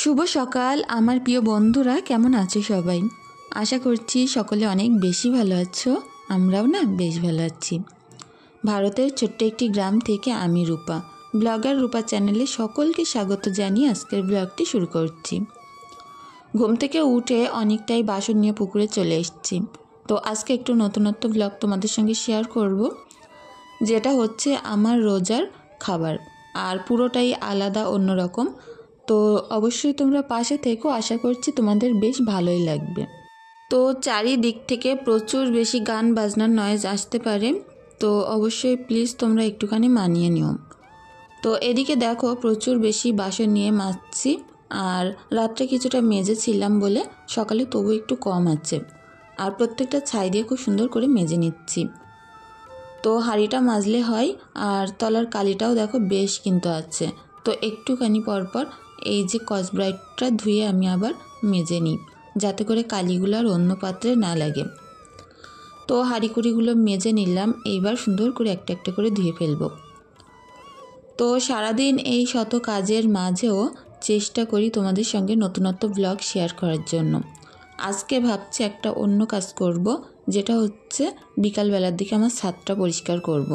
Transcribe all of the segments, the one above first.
শুভ সকাল আমার প্রিয় বন্ধুরা, কেমন আছো সবাই? আশা করছি সকলে অনেক বেশি ভালো আছো। আমরাও না বেশ ভালো আছি। ভারতের ছোট্ট একটি গ্রাম থেকে আমি রূপা, ব্লগার রূপা চ্যানেলে সকলকে স্বাগত জানিয়ে আজকের ব্লগটি শুরু করছি। ঘুম থেকে উঠে অনেকটাই বাসন নিয়ে পুকুরে চলে এসেছি। তো আজকে একটু নতুনত্ব ব্লগ তোমাদের সঙ্গে শেয়ার করব, যেটা হচ্ছে আমার রোজার খাবার, আর পুরোটাই আলাদা অন্যরকম। তো অবশ্যই তোমরা পাশে থেকো, আশা করছি তোমাদের বেশ ভালোই লাগবে। তো চারিদিক থেকে প্রচুর বেশি গান বাজনার নয়েজ আসতে পারে, তো অবশ্যই প্লিজ তোমরা একটুখানি মানিয়ে নিও। তো এদিকে দেখো প্রচুর বেশি বাসন নিয়ে মাজছি, আর রাত্রে কিছুটা মেজেছিলাম বলে সকালে তবু একটু কম আছে, আর প্রত্যেকটা ছাই দিয়ে খুব সুন্দর করে মেজে নিচ্ছি। তো হাঁড়িটা মাজলে হয়, আর তলার কালিটাও দেখো বেশ কিন্তু আছে। তো একটুখানি পরপর এই যে স্কচব্রাইটটা ধুয়ে আমি আবার মেজে নিই, যাতে করে কালিগুলো আর অন্য পাত্রে না লাগে। তো হাঁড়িকুড়িগুলো মেজে নিলাম, এইবার সুন্দর করে একটা একটা করে ধুয়ে ফেলবো। তো সারাদিন এই শত কাজের মাঝেও চেষ্টা করি তোমাদের সঙ্গে নতুনত্ব ব্লগ শেয়ার করার জন্য। আজকে ভাবছি একটা অন্য কাজ করব, যেটা হচ্ছে বিকালবেলার দিকে আমার ছাদটা পরিষ্কার করব।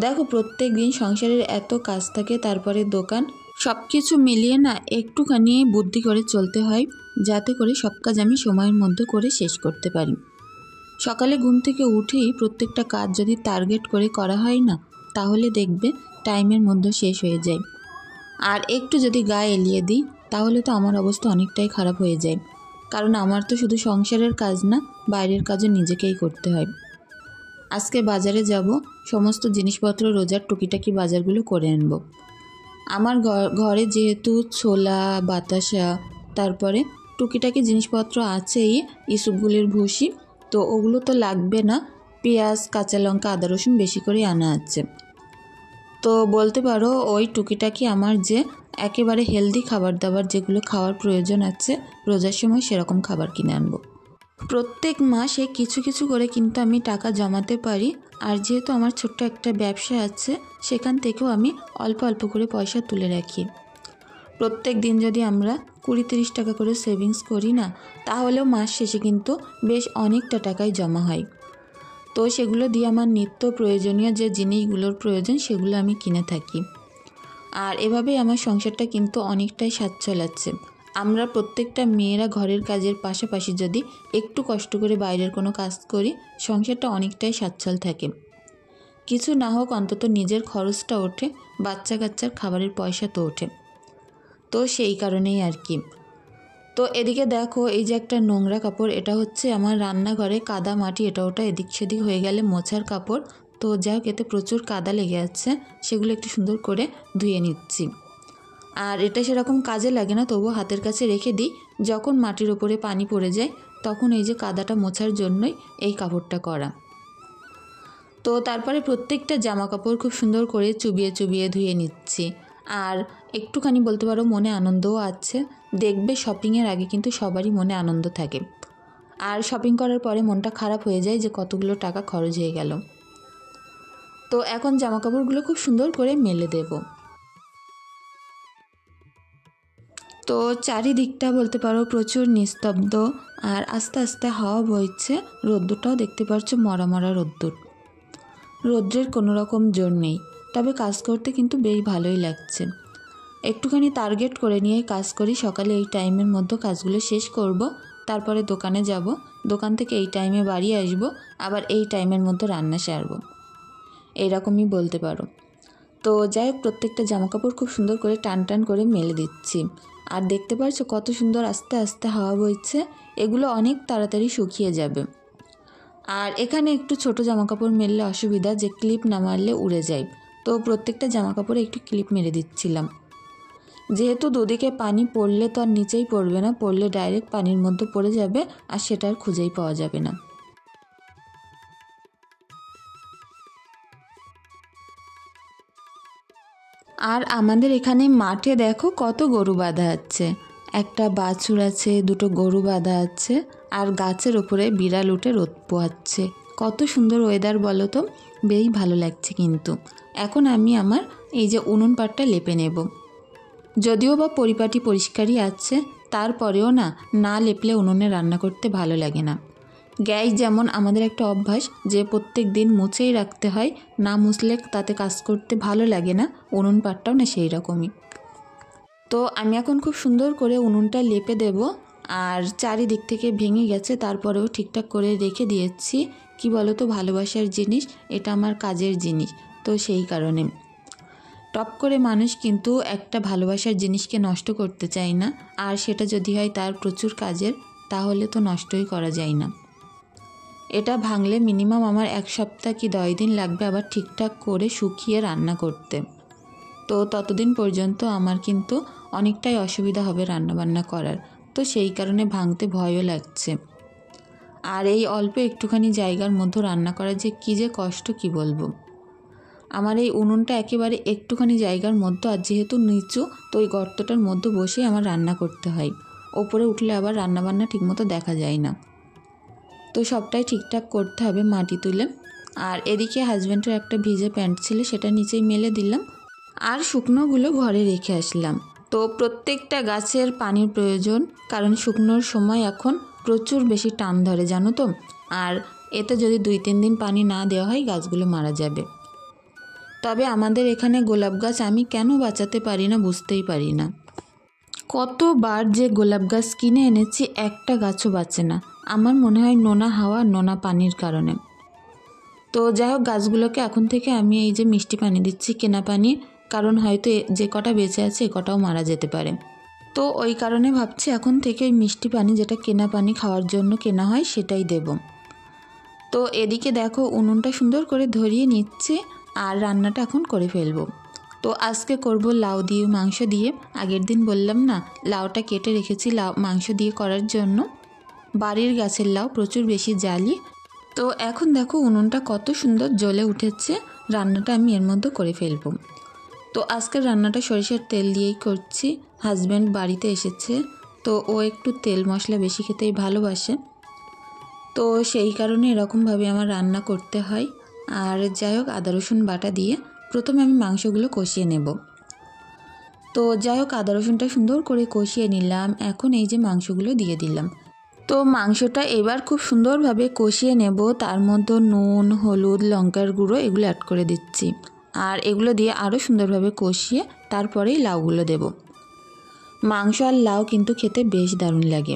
দেখো প্রত্যেক দিন সংসারের এত কাজ থাকে, তারপরে দোকান, সব কিছু মিলিয়ে না একটুখানি বুদ্ধি করে চলতে হয়, যাতে করে সব কাজ আমি সময়ের মধ্যে করে শেষ করতে পারি। সকালে ঘুম থেকে উঠেই প্রত্যেকটা কাজ যদি টার্গেট করে করা হয় না, তাহলে দেখবে টাইমের মধ্যে শেষ হয়ে যায়। আর একটু যদি গায়ে এলিয়ে দিই, তাহলে তো আমার অবস্থা অনেকটাই খারাপ হয়ে যায়, কারণ আমার তো শুধু সংসারের কাজ না, বাইরের কাজও নিজেকেই করতে হয়। আজকে বাজারে যাব, সমস্ত জিনিসপত্র রোজার টুকিটাকি বাজারগুলো করে আনব। আমার ঘরে যেহেতু ছোলা, বাতাসা, তারপরে টুকিটাকি জিনিসপত্র আছেই, ইসুপগুলির ভুসি, তো ওগুলো তো লাগবে না। পেঁয়াজ, কাঁচা লঙ্কা, আদা রসুন বেশি করে আনা আছে। তো বলতে পারো ওই টুকিটাকি আমার যে একেবারে হেলদি খাবার দাবার যেগুলো খাওয়ার প্রয়োজন আছে রোজার সময়, সেরকম খাবার কিনে আনবো। প্রত্যেক মাসে কিছু কিছু করে কিন্তু আমি টাকা জমাতে পারি, আর যেহেতু আমার ছোট্ট একটা ব্যবসা আছে, সেখান থেকেও আমি অল্প অল্প করে পয়সা তুলে রাখি। প্রত্যেক দিন যদি আমরা 20-30 টাকা করে সেভিংস করি না, তাহলেও মাস শেষে কিন্তু বেশ অনেকটা টাকাই জমা হয়। তো সেগুলো দিয়ে আমার নিত্য প্রয়োজনীয় যে জিনিসগুলোর প্রয়োজন, সেগুলো আমি কিনে থাকি। আর এভাবেই আমার সংসারটা কিন্তু অনেকটাই সচ্ছল আছে। আমরা প্রত্যেকটা মেয়েরা ঘরের কাজের পাশাপাশি যদি একটু কষ্ট করে বাইরের কোনো কাজ করি, সংসারটা অনেকটাই সচ্ছল থাকে। কিছু না হোক অন্তত নিজের খরচটা ওঠে, বাচ্চা কাচ্চার খাবারের পয়সা তো ওঠে। তো সেই কারণেই আর কি। তো এদিকে দেখো এই যে একটা নোংরা কাপড়, এটা হচ্ছে আমার রান্নাঘরে কাদা মাটি এটা ওটা এদিক সেদিক হয়ে গেলে মোছার কাপড়। তো যাই হোক, এতে প্রচুর কাদা লেগে আছে, সেগুলো একটু সুন্দর করে ধুয়ে নিচ্ছি। আর এটা সেরকম কাজে লাগে না, তবুও হাতের কাছে রেখে দিই, যখন মাটির ওপরে পানি পড়ে যায় তখন এই যে কাদাটা মোছার জন্যই এই কাপড়টা করা। তো তারপরে প্রত্যেকটা জামা কাপড় খুব সুন্দর করে চুবিয়ে চুবিয়ে ধুয়ে নিচ্ছি। আর একটুখানি বলতে পারো মনে আনন্দও আছে। দেখবে শপিংয়ের আগে কিন্তু সবারই মনে আনন্দ থাকে, আর শপিং করার পরে মনটা খারাপ হয়ে যায় যে কতগুলো টাকা খরচ হয়ে গেল। তো এখন জামা কাপড়গুলো খুব সুন্দর করে মেলে দেব। তো চারিদিকটা বলতে পারো প্রচুর নিস্তব্ধ, আর আস্তে আস্তে হাওয়া বইছে। রোদ্দুরটাও দেখতে পাচ্ছ মরা মরা রোদ্দুর। রৌদ্রের কোনো রকম জোর নেই, তবে কাজ করতে কিন্তু বেশ ভালোই লাগছে। একটুখানি টার্গেট করে নিয়ে কাজ করি, সকালে এই টাইমের মধ্যে কাজগুলো শেষ করব, তারপরে দোকানে যাব, দোকান থেকে এই টাইমে বাড়ি আসব, আবার এই টাইমের মধ্যে রান্না সারব, এইরকমই বলতে পারো। তো যাই হোক, প্রত্যেকটা জামাকাপড় খুব সুন্দর করে টান টান করে মেলে দিচ্ছি। আর দেখতে পাচ্ছ কত সুন্দর আস্তে আস্তে হাওয়া বইছে, এগুলো অনেক তাড়াতাড়ি শুকিয়ে যাবে। আর এখানে একটু ছোট জামাকাপড় মেললে অসুবিধা, যে ক্লিপ না মারলে উড়ে যায়। তো প্রত্যেকটা জামাকাপড়ে একটু ক্লিপ মেরে দিচ্ছিলাম, যেহেতু দুদিকে পানি পড়লে তো আর নিচেই পড়বে না, পড়লে ডাইরেক্ট পানির মধ্যে পড়ে যাবে, আর সেটা আর খুঁজেই পাওয়া যাবে না। আর আমাদের এখানে মাঠে দেখো কত গরু বাঁধা আছে, একটা বাছুর আছে, দুটো গরু বাঁধা আছে, আর গাছের ওপরে বিড়াল উঠে রোদ পোহাচ্ছে। কত সুন্দর ওয়েদার বলো তো, বেশ ভালো লাগছে। কিন্তু এখন আমি আমার এই যে উনুন পাটটা লেপে নেব। যদিও বা পরিপাটি পরিষ্কারই আছে, তারপরেও না লেপলে উনুনে রান্না করতে ভালো লাগে না। গ্যাস যেমন আমাদের একটা অভ্যাস যে প্রত্যেক দিন মুছেই রাখতে হয়, না মুছলে তাতে কাজ করতে ভালো লাগে না, উনুন পাটটাও না সেই রকমই। তো আমি এখন খুব সুন্দর করে উনুনটা লেপে দেব। আর চারিদিক থেকে ভেঙে গেছে, তারপরেও ঠিকঠাক করে রেখে দিয়েছি। কি বলো তো, ভালোবাসার জিনিস, এটা আমার কাজের জিনিস, তো সেই কারণে টপ করে মানুষ কিন্তু একটা ভালোবাসার জিনিসকে নষ্ট করতে চায় না। আর সেটা যদি হয় তার প্রচুর কাজের, তাহলে তো নষ্টই করা যায় না। এটা ভাঙলে মিনিমাম আমার 1 সপ্তাহ কি 10 দিন লাগবে আবার ঠিকঠাক করে শুকিয়ে রান্না করতে। তো ততদিন পর্যন্ত আমার কিন্তু অনেকটাই অসুবিধা হবে রান্নাবান্না করার, তো সেই কারণে ভাঙতে ভয়ও লাগছে। আর এই অল্প একটুখানি জায়গার মধ্যে রান্না করা যে কষ্ট কি বলবো। আমার এই উনুনটা একেবারে একটুখানি জায়গার মধ্যে, আর যেহেতু নিচু, তো ওই গর্তটার মধ্যে বসেই আমার রান্না করতে হয়। ওপরে উঠলে আবার রান্নাবান্না ঠিকমতো দেখা যায় না, তো সবটাই ঠিকঠাক করতে হবে মাটি তুলে। আর এদিকে হাজব্যান্ডের একটা ভিজে প্যান্ট ছিল, সেটা নিচেই মেলে দিলাম, আর শুকনোগুলো ঘরে রেখে আসলাম। তো প্রত্যেকটা গাছের পানির প্রয়োজন, কারণ শুকনোর সময় এখন প্রচুর বেশি টান ধরে জানো তো। আর এতে যদি 2-3 দিন পানি না দেওয়া হয় গাছগুলো মারা যাবে। তবে আমাদের এখানে গোলাপ গাছ আমি কেন বাঁচাতে পারি না বুঝতেই পারি না। কতবার যে গোলাপ গাছ কিনে এনেছি, একটা গাছও বাঁচে না। আমার মনে হয় নোনা হাওয়া, নোনা পানির কারণে। তো যাই হোক, গাছগুলোকে এখন থেকে আমি এই যে মিষ্টি পানি দিচ্ছি, কেনা পানি, কারণ হয়তো যে কটা বেঁচে আছে এ কটাও মারা যেতে পারে। তো ওই কারণে ভাবছি এখন থেকে ওই মিষ্টি পানি, যেটা কেনা পানি খাওয়ার জন্য কেনা হয়, সেটাই দেব। তো এদিকে দেখো উনুনটা সুন্দর করে ধরিয়ে নিচ্ছে, আর রান্নাটা এখন করে ফেলবো। তো আজকে করব লাউ দিয়ে মাংস দিয়ে। আগের দিন বললাম না, লাউটা কেটে রেখেছি লাউ মাংস দিয়ে করার জন্য। বাড়ির গাছের লাউ, প্রচুর বেশি জালি। তো এখন দেখো উনুনটা কত সুন্দর জ্বলে উঠেছে, রান্নাটা আমি এর মধ্যে করে ফেলবো। তো আজকের রান্নাটা সরিষার তেল দিয়েই করছি। হাজব্যান্ড বাড়িতে এসেছে, তো ও একটু তেল মশলা বেশি খেতেই ভালোবাসে, তো সেই কারণে এরকমভাবে আমার রান্না করতে হয়। আর যাই হোক, আদা রসুন বাটা দিয়ে প্রথমে আমি মাংসগুলো কষিয়ে নেব। তো যাই হোক, আদা রসুনটা সুন্দর করে কষিয়ে নিলাম, এখন এই যে মাংসগুলো দিয়ে দিলাম। তো মাংসটা এবার খুব সুন্দরভাবে কষিয়ে নেব, তার মধ্যে নুন, হলুদ, লঙ্কার গুঁড়ো এগুলো অ্যাড করে দিচ্ছি। আর এগুলো দিয়ে আরও সুন্দরভাবে কষিয়ে তারপরেই লাউগুলো দেব। মাংস আর লাউ কিন্তু খেতে বেশ দারুণ লাগে।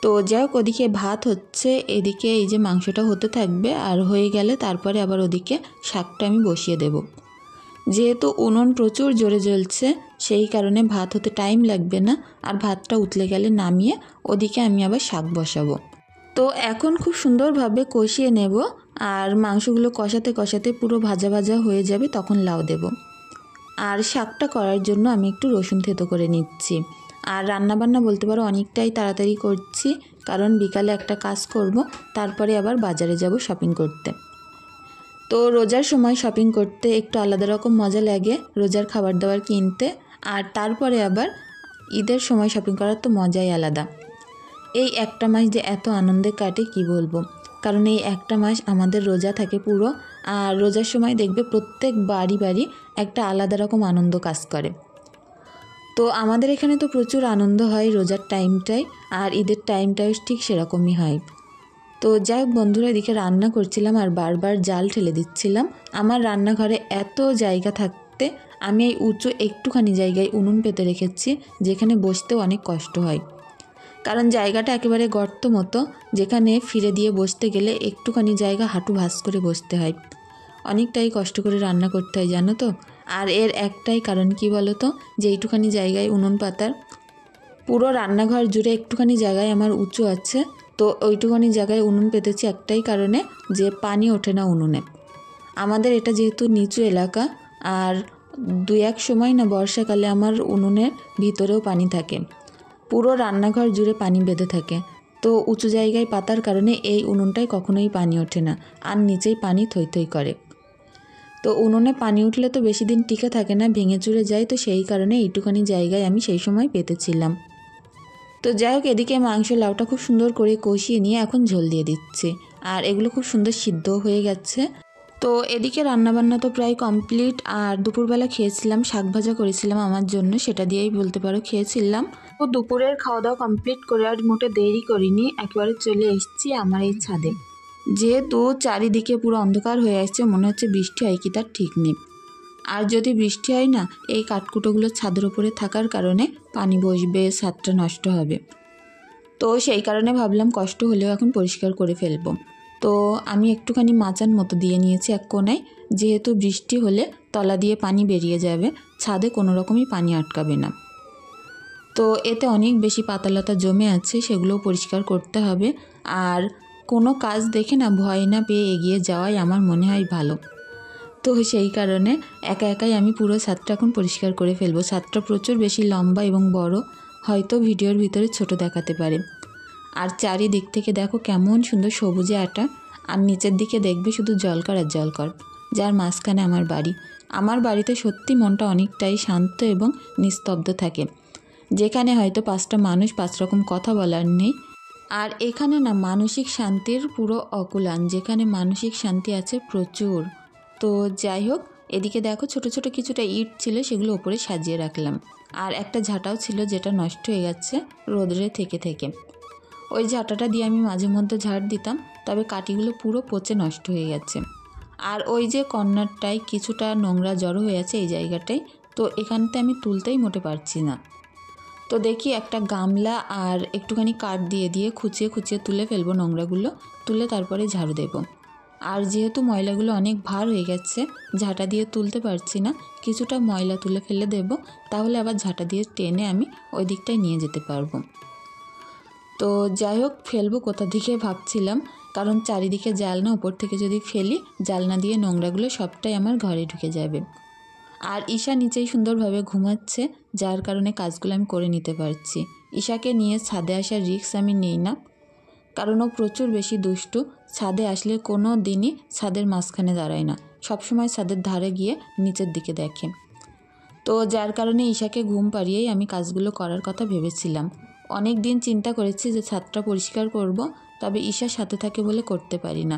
তো যাই হোক, ওদিকে ভাত হচ্ছে, এদিকে এই যে মাংসটা হতে থাকবে, আর হয়ে গেলে তারপরে আবার ওদিকে শাকটা আমি বসিয়ে দেব। যেহেতু উনুন প্রচুর জোরে জ্বলছে, সেই কারণে ভাত হতে টাইম লাগবে না, আর ভাতটা উতলে গেলে নামিয়ে ওদিকে আমি আবার শাক বসাবো। তো এখন খুব সুন্দরভাবে কষিয়ে নেব, আর মাংসগুলো কষাতে কষাতে পুরো ভাজা ভাজা হয়ে যাবে, তখন লাউ দেব। আর শাকটা করার জন্য আমি একটু রসুন থেতো করে নিচ্ছি। আর রান্নাবান্না বলতে পারো অনেকটাই তাড়াতাড়ি করছি, কারণ বিকালে একটা কাজ করব, তারপরে আবার বাজারে যাব শপিং করতে। তো রোজার সময় শপিং করতে একটু আলাদা রকম মজা লাগে, রোজার খাবার দাবার কিনতে। আর তারপরে আবার ঈদের সময় শপিং করার তো মজাই আলাদা। এই একটা মাস যে এত আনন্দে কাটে কি বলবো, কারণ এই একটা মাস আমাদের রোজা থাকে পুরো। আর রোজার সময় দেখবে প্রত্যেক বাড়ি বাড়ি একটা আলাদা রকম আনন্দ কাজ করে। তো আমাদের এখানে তো প্রচুর আনন্দ হয় রোজার টাইমটাই, আর ঈদের টাইমটাও ঠিক সেরকমই হয়। তো যাই হোক বন্ধুরা, এদিকে রান্না করছিলাম আর বারবার জাল ঠেলে দিচ্ছিলাম। আমার রান্নাঘরে এত জায়গা থাকতে আমি এই উঁচু একটুখানি জায়গায় উনুন পেতে রেখেছি, যেখানে বসতেও অনেক কষ্ট হয়, কারণ জায়গাটা একেবারে গর্ত মতো, যেখানে ফিরে দিয়ে বসতে গেলে একটুখানি জায়গা হাঁটু ভাঁজ করে বসতে হয়। অনেকটাই কষ্ট করে রান্না করতে হয় জানো তো। আর এর একটাই কারণ কি বলো তো, যে এইটুখানি জায়গায় উনুন পাতার, পুরো রান্নাঘর জুড়ে একটুখানি জায়গায় আমার উঁচু আছে, তো ওইটুখানি জায়গায় উনুন পেতেছি একটাই কারণে, যে পানি ওঠে না উনুনে। আমাদের এটা যেহেতু নিচু এলাকা, আর 2-1 সময় না বর্ষাকালে আমার উনুনের ভিতরেও পানি থাকে, পুরো রান্নাঘর জুড়ে পানি বেঁধে থাকে। তো উঁচু জায়গায় পাতার কারণে এই উনুনটায় কখনোই পানি ওঠে না, আর নিচেই পানি থই থই করে। তো উনুনে পানি উঠলে তো বেশি দিন টিকে থাকে না, ভেঙে চুরে যায়, তো সেই কারণে এইটুখানি জায়গায় আমি সেই সময় পেতেছিলাম। তো যাই হোক, এদিকে মাংস লাউটা খুব সুন্দর করে কষিয়ে নিয়ে এখন ঝোল দিয়ে দিচ্ছি, আর এগুলো খুব সুন্দর সিদ্ধ হয়ে গেছে। তো তো এদিকে রান্নাবান্না তো প্রায় কমপ্লিট। আর দুপুরবেলা খেয়েছিলাম শাক ভাজা করেছিলাম আমার জন্য, সেটা দিয়েই বলতে পারো খেয়েছিলাম। তো দুপুরের খাওয়া দাওয়া কমপ্লিট করে আর মোটে দেরি করিনি, একেবারে চলে এসেছি আমার এই ছাদে। যেহেতু চারিদিকে পুরো অন্ধকার হয়ে আসছে, মনে হচ্ছে বৃষ্টি হয় কি তার ঠিক নেই। আর যদি বৃষ্টি হয় না, এই কাঠকুটোগুলো ছাদের উপরে থাকার কারণে পানি বসবে, ছাদটা নষ্ট হবে। তো সেই কারণে ভাবলাম কষ্ট হলেও এখন পরিষ্কার করে ফেলবো। তো আমি একটুখানি মাচান মতো দিয়ে নিয়েছি এক কোণায়, যেহেতু বৃষ্টি হলে তলা দিয়ে পানি বেরিয়ে যাবে, ছাদে কোনো রকমই পানি আটকাবে না। তো এতে অনেক বেশি পাতালতা জমে আছে, সেগুলোও পরিষ্কার করতে হবে। আর কোনো কাজ দেখে না ভয় না পেয়ে এগিয়ে যাওয়াই আমার মনে হয় ভালো। তো সেই কারণে একা একাই আমি পুরো ছাদটা এখন পরিষ্কার করে ফেলবো। ছাদটা প্রচুর বেশি লম্বা এবং বড়, হয়তো ভিডিওর ভিতরে ছোট দেখাতে পারে। আর চারিদিক থেকে দেখো কেমন সুন্দর সবুজে আটা, আর নিচের দিকে দেখবে শুধু জলকর আর জলকর, যার মাঝখানে আমার বাড়ি। আমার বাড়িতে সত্যি মনটা অনেকটাই শান্ত এবং নিস্তব্ধ থাকে, যেখানে হয়তো 5টা মানুষ 5 রকম কথা বলার নেই। আর এখানে না মানসিক শান্তির পুরো অকুলান, যেখানে মানসিক শান্তি আছে প্রচুর। তো যাই হোক, এদিকে দেখো ছোট ছোট কিছুটা ইট ছিল, সেগুলো ওপরে সাজিয়ে রাখলাম। আর একটা ঝাঁটাও ছিল যেটা নষ্ট হয়ে গেছে রোদ্রে থেকে থেকে। ওই ঝাঁটাটা দিয়ে আমি মাঝে মধ্যে ঝাড় দিতাম, তবে কাঠিগুলো পুরো পচে নষ্ট হয়ে গেছে। আর ওই যে কর্নারটায় কিছুটা নোংরা জড়ো হয়ে আছে এই জায়গাটায়, তো এখানতে আমি তুলতেই মোটে পারছি না। তো দেখি একটা গামলা আর একটুখানি কাঠ দিয়ে দিয়ে খুঁচিয়ে খুঁচিয়ে তুলে ফেলবো নোংরাগুলো, তুলে তারপরে ঝাড়ু দেব। আর যেহেতু ময়লাগুলো অনেক ভার হয়ে গেছে, ঝাঁটা দিয়ে তুলতে পারছি না, কিছুটা ময়লা তুলে ফেলে দেব, তাহলে আবার ঝাঁটা দিয়ে টেনে আমি ওই দিকটায় নিয়ে যেতে পারবো। তো যাই হোক, ফেলবো কোথা থেকে ভাবছিলাম, কারণ চারিদিকে জালনা, উপর থেকে যদি ফেলি জালনা দিয়ে নোংরাগুলো সবটাই আমার ঘরে ঢুকে যাবে। আর ঈশা নিচেই সুন্দরভাবে ঘুমাচ্ছে, যার কারণে কাজগুলো আমি করে নিতে পারছি। ঈশাকে নিয়ে ছাদে আসার রিস্ক আমি নিই না, কারণ ও প্রচুর বেশি দুষ্টু। ছাদে আসলে কোনো দিনই ছাদের মাঝখানে দাঁড়ায় না, সবসময় ছাদের ধারে গিয়ে নিচের দিকে দেখে। তো যার কারণে ঈশাকে ঘুম পাড়িয়েই আমি কাজগুলো করার কথা ভেবেছিলাম। অনেক দিন চিন্তা করেছি যে ছাদটা পরিষ্কার করব, তবে ঈশার সাথে থাকে বলে করতে পারি না।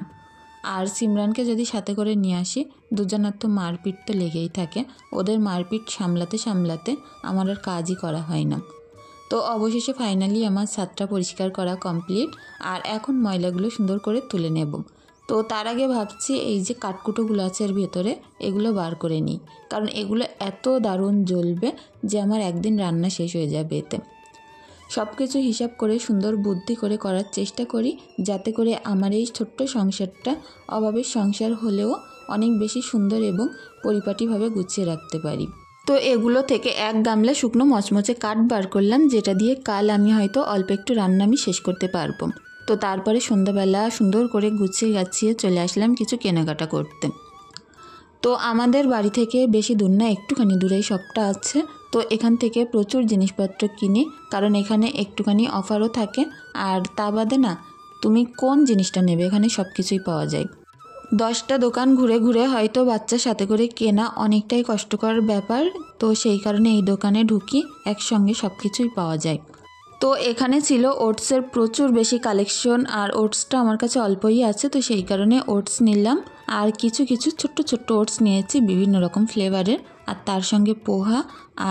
আর সিমরানকে যদি সাথে করে নিয়ে আসি, দুজনের তো মারপিট তো লেগেই থাকে, ওদের মারপিট সামলাতে সামলাতে আমার আর কাজই করা হয় না। তো অবশেষে ফাইনালি আমার ছাদটা পরিষ্কার করা কমপ্লিট। আর এখন ময়লাগুলো সুন্দর করে তুলে নেব। তো তার আগে ভাবছি এই যে কাঠকুটোগুলো আছে এর ভেতরে, এগুলো বার করে নিই, কারণ এগুলো এত দারুণ জ্বলবে যে আমার একদিন রান্না শেষ হয়ে যাবে এতে। সব কিছু হিসাব করে সুন্দর বুদ্ধি করে করার চেষ্টা করি, যাতে করে আমার এই ছোট্ট সংসারটা অভাবের সংসার হলেও অনেক বেশি সুন্দর এবং পরিপাটিভাবে গুছিয়ে রাখতে পারি। তো এগুলো থেকে এক গামলা শুকনো মচমচে কাঠ বার করলাম, যেটা দিয়ে কাল আমি হয়তো অল্প একটু রান্না আমি শেষ করতে পারবো। তো তারপরে সন্ধ্যাবেলা সুন্দর করে গুছিয়ে গাছিয়ে চলে আসলাম কিছু কেনাকাটা করতে। তো আমাদের বাড়ি থেকে বেশি দূর না, একটুখানি দূরেই শপটা আছে। তো এখান থেকে প্রচুর জিনিসপত্র কিনি, কারণ এখানে একটুখানি অফারও থাকে। আর তা বাদে না, তুমি কোন জিনিসটা নেবে এখানে সব কিছুই পাওয়া যায়। 10টা দোকান ঘুরে ঘুরে হয়তো বাচ্চার সাথে করে কেনা অনেকটাই কষ্টকর ব্যাপার, তো সেই কারণে এই দোকানে ঢুকি, একসঙ্গে সব কিছুই পাওয়া যায়। তো এখানে ছিল ওটসের প্রচুর বেশি কালেকশন, আর ওটসটা আমার কাছে অল্পই আছে, তো সেই কারণে ওটস নিলাম। আর কিছু কিছু ছোট্ট ছোট্ট ওটস নিয়েছি বিভিন্ন রকম ফ্লেভারের, আর তার সঙ্গে পোহা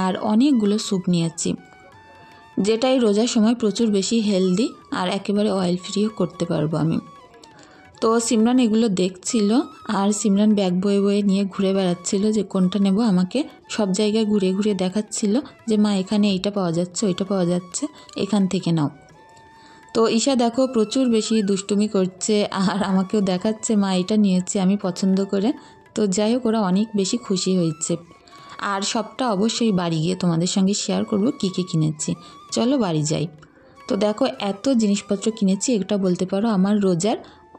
আর অনেকগুলো স্যুপ নিয়েছি, যেটাই রোজার সময় প্রচুর বেশি হেলদি আর একেবারে অয়েল ফ্রিও করতে পারবো আমি। তো সিমরান এগুলো দেখছিল, আর সিমরান ব্যাগ বয়ে বয়ে নিয়ে ঘুরে বেড়াচ্ছিল যে কোনটা নেব, আমাকে সব জায়গায় ঘুরে ঘুরে দেখাচ্ছিল যে মা এখানে এইটা পাওয়া যাচ্ছে, ওইটা পাওয়া যাচ্ছে, এখান থেকে নাও। তো ঈশা দেখো প্রচুর বেশি দুষ্টুমি করছে, আর আমাকেও দেখাচ্ছে মা এটা নিয়েছি আমি পছন্দ করে। তো যাই হোক, ওরা অনেক বেশি খুশি হয়েছে। আর সবটা অবশ্যই বাড়ি গিয়ে তোমাদের সঙ্গে শেয়ার করব কী কী কিনেছি। চলো বাড়ি যাই। তো দেখো এত জিনিসপত্র কিনেছি, এটা বলতে পারো আমার রোজার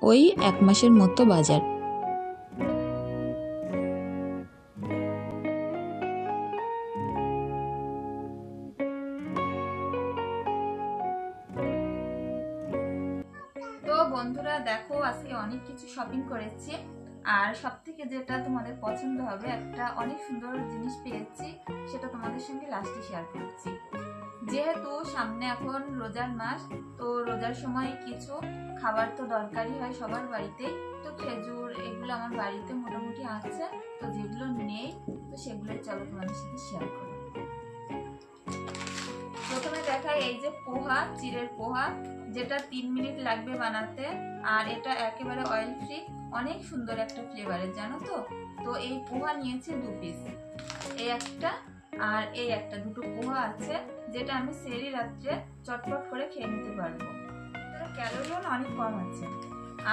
ওই 1 মাসের মতো বাজার। তো বন্ধুরা দেখো, আজকে অনেক কিছু শপিং করেছি, আর সব থেকে যেটা তোমাদের পছন্দ হবে, একটা অনেক সুন্দর জিনিস পেয়েছি, সেটা তোমাদের সঙ্গে লাস্টে শেয়ার করছি। যেহেতু সামনে এখন রোজার মাস, তো রোজার সময় কিছু খাবার তো দরকারই হয় সবার বাড়িতে। তো খেজুর এগুলো আমার বাড়িতে মোটামুটি আছে, তো যেগুলো নেই তো সেগুলো চলো তোমাদের সাথে শেয়ার করি। প্রথমে দেখাই এই যে পোহা, চিড়ের পোহা, যেটা 3 মিনিট লাগবে বানাতে, আর এটা একেবারে অয়েল ফ্রি, অনেক সুন্দর একটা ফ্লেভারের, জানো তো। তো এই পোহা নিয়েছি 2 পিস, এই একটা আর এই একটা, দুটো পোহা আছে যেটা আমি সেরি রাত্রে চটপট করে খেয়ে নিতে পারবো। ক্যালোরিও অনেক কম আছে।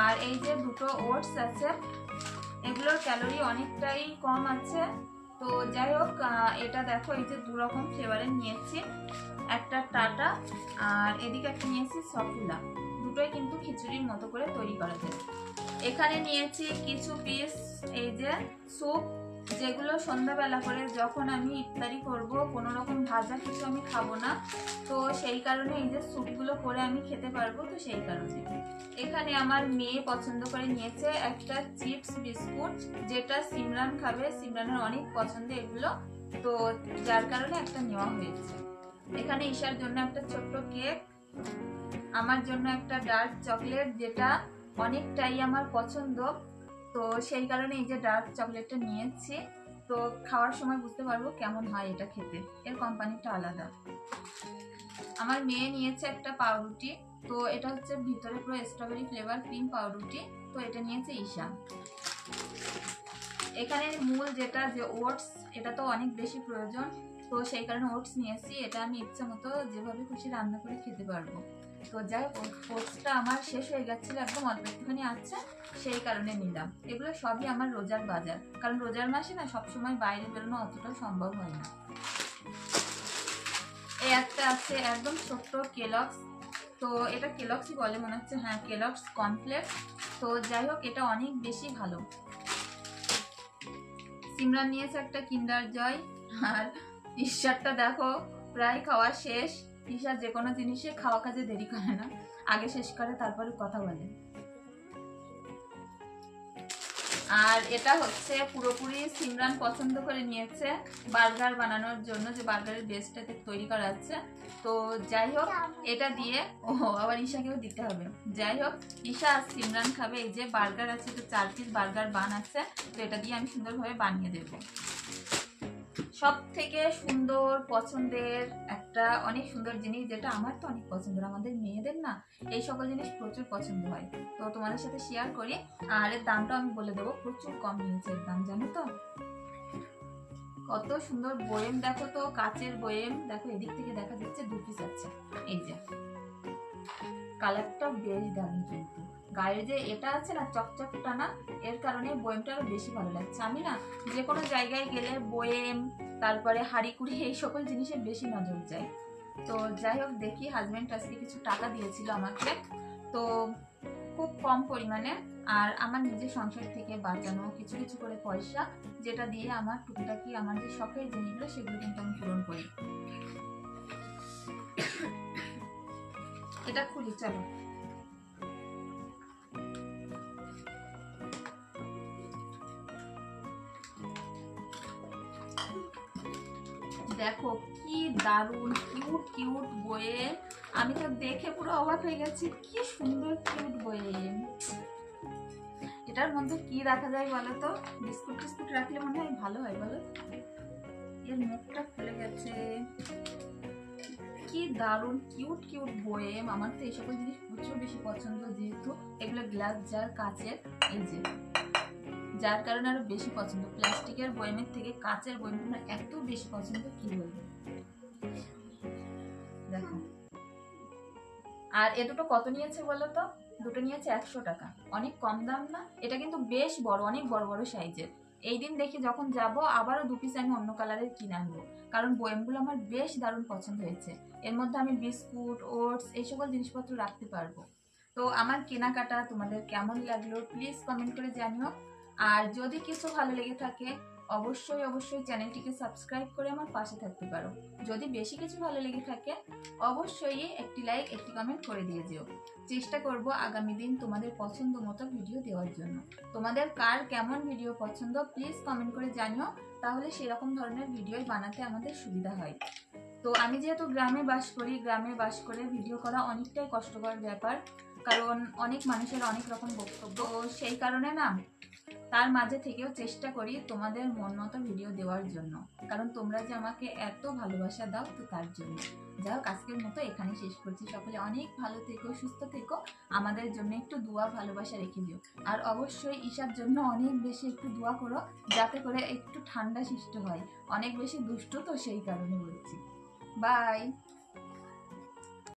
আর এই যে দুটো ওটস আছে, এগুলোর ক্যালোরি অনেকটাই কম আছে। তো যাই হোক, এটা দেখো এই যে 2 রকম ফ্লেভারের নিয়েছি, একটা টাটা আর এদিকে একটা নিয়েছি সফুলা। দুটোই কিন্তু খিচুড়ির মতো করে তৈরি করা যায়। এখানে নিয়েছি কিছু পিস এই যে স্যুপ, যেগুলো সন্ধ্যাবেলা করে যখন আমি ইফতারি করব, কোনো রকম ভাজা কিছু আমি খাবো না, তো সেই কারণে এই যে স্যুপগুলো করে আমি খেতে পারবো। তো সেই কারণে এখানে আমার মেয়ে পছন্দ করে নিয়েছে একটা চিপস বিস্কুট, যেটা সিমরান খাবে, সিমরানের অনেক পছন্দ এগুলো, তো যার কারণে একটা নেওয়া হয়েছে। এখানে ঈশার জন্য একটা ছোট্ট কেক, আমার জন্য একটা ডার্ক চকলেট, যেটা অনেকটাই আমার পছন্দ, তো সেই কারণে এই যে ডার্ক চকলেটটা নিয়েছি। তো খাওয়ার সময় বুঝতে পারবো কেমন হয় এটা খেতে, এর কোম্পানিটা আলাদা। আমার মেয়ে নিয়েছে একটা পাউরুটি, তো এটা হচ্ছে ভিতরে পুরো স্ট্রবেরি ফ্লেভার ক্রিম পাউরুটি, তো এটা নিয়েছে ঈশা। এখানে মূল যেটা যে ওটস, এটা তো অনেক বেশি প্রয়োজন, তো সেই কারণে ওটস নিয়েছি। এটা আমি ইচ্ছা মতো যেভাবে খুশি রান্না করে খেতে পারবো। তো যাই হোক, ওটসটা আমার শেষ হয়ে গেছিল, একদম অল্প একটুখানি আছে, সেই কারণে নিলাম। এগুলো সবই আমার রোজার বাজার, কারণ রোজার মাসে না সবসময় বাইরে বেরোনো অতটা সম্ভব হয় না। এই একটা আছে একদম ছোট্ট কেলগস, তো এটা কেলগসই বলে মনে হচ্ছে, হ্যাঁ কেলগস কর্নফ্লেক্স। তো যাই হোক, এটা অনেক বেশি ভালো। সিমরান নিয়েছে একটা কিন্ডার জয়, আর ঈশ্বরটা দেখো প্রায় খাওয়া শেষ। ঈশা যে কোনো জিনিসে খাওয়া কাজে দেরি করে না, আগে শেষ করে তারপরে কথা বলে। আর এটা হচ্ছে পুরোপুরি সিমরান পছন্দ করে নিয়েছে বার্গার বানানোর জন্য, যে বার্গারের বেসটাতে তৈরি করা আছে। তো যাই হোক, এটা দিয়ে আবার ঈশাকেও দিতে হবে। যাই হোক, ঈশা আর সিমরান খাবে। এই যে বার্গার আছে, তো 4 পিস বার্গার বান আছে, তো এটা দিয়ে আমি সুন্দরভাবে বানিয়ে দেবো। সব থেকে সুন্দর পছন্দের একটা অনেক সুন্দর জিনিস, যেটা আমার তো অনেক পছন্দের, আমাদের মেয়েদের না এই সকল জিনিস প্রচুর পছন্দ হয়, তো তোমাদের সাথে শেয়ার করি। আর এর দামটা আমি বলে দেবো, প্রচুর কম নিয়েছে এর দাম, জানো তো। কত সুন্দর বয়েম দেখো তো, কাচের বয়েম দেখো, এদিক থেকে দেখা যাচ্ছে 2 পিস আছে। এই যে কালারটা বেশ দারুণ, কিন্তু গায়ের যে এটা আছে না চকচকটা না, এর কারণে বয়েমটা আরো বেশি ভালো লাগছে। আমি না যে কোনো জায়গায় গেলে বয়েম, তারপরে হাঁড়িকুড়ি, এই সকল জিনিসের বেশি নজর যায়। তো যাই হোক, দেখি হাজবেন্ড আজকে কিছু টাকা দিয়েছিল আমাকে, তো খুব কম পরিমাণে, আর আমার নিজের সংসার থেকে বাঁচানো কিছু কিছু করে পয়সা, যেটা দিয়ে আমার টুকটাকি আমার যে শখের জিনিসগুলো সেগুলো কিন্তু আমি পূরণ করি। এটা খুলি, চলো। দেখো কি দারুণ কিউট কিউট বইয়ে, আমি তো দেখে পুরো অবাক হয়ে গেছি, কি সুন্দর কিউট বইয়ে। এটার মধ্যে কি রাখা যায় বলো তো? বিস্কুট টিস্কুট রাখলে মনে হয় ভালো হয়, বলো। এর মুখটা খুলে গেছে, কি দারুণ কিউট কিউট বয়েম। আমার তো এই সকল জিনিস প্রচুর বেশি পছন্দ, যেহেতু এগুলো গ্লাস জার কাচের, এই যে যার কারণে আরো বেশি পছন্দ। প্লাস্টিকের বয়েমের থেকে কাচের বয়েমটা এত বেশি পছন্দ, কি বলবো। দেখো, আর এ দুটো কত নিয়েছে বলো তো? দুটো নিয়েছে 100 টাকা, অনেক কম দাম না? এটা কিন্তু বেশ বড়, অনেক বড় বড় সাইজের। এই দিন দেখি যখন যাব, আবারও 2 পিস আমি অন্য কালারের কিনে আনবো, কারণ বয়েমগুলো আমার বেশ দারুণ পছন্দ হয়েছে। এর মধ্যে আমি বিস্কুট, ওটস, এই সকল জিনিসপত্র রাখতে পারবো। তো আমার কেনাকাটা তোমাদের কেমন লাগলো প্লিজ কমেন্ট করে জানিও। আর যদি কিছু ভালো লেগে থাকে, অবশ্যই অবশ্যই চ্যানেলটিকে সাবস্ক্রাইব করে আমার পাশে থাকতে পারো। যদি বেশি কিছু ভালো লেগে থাকে, অবশ্যই একটি লাইক, একটি কমেন্ট করে দিয়ে যেও। চেষ্টা করব আগামী দিন তোমাদের পছন্দ মতো ভিডিও দেওয়ার জন্য। তোমাদের কার কেমন ভিডিও পছন্দ প্লিজ কমেন্ট করে জানিও, তাহলে সেরকম ধরনের ভিডিও বানাতে আমাদের সুবিধা হয়। তো আমি যেহেতু গ্রামে বাস করি, গ্রামে বাস করে ভিডিও করা অনেকটাই কষ্টকর ব্যাপার, কারণ অনেক মানুষের অনেক রকম বক্তব্য। সেই কারণে না তার মাঝে থেকেও চেষ্টা করি তোমাদের মন মতো ভিডিও দেওয়ার জন্য, কারণ তোমরা যে আমাকে এত ভালোবাসা দাও, তো তার জন্য। যাই হোক, আজকের মতো এখানে শেষ করছি। সকলে অনেক ভালো থেকো, সুস্থ থেকো, আমাদের জন্য একটু দোয়া ভালোবাসা রেখে দিও। আর অবশ্যই ঈশার জন্য অনেক বেশি একটু দোয়া করো, যাতে করে একটু ঠান্ডা সৃষ্টি হয়। অনেক বেশি দুষ্টু তো, সেই কারণে বলছি। বাই।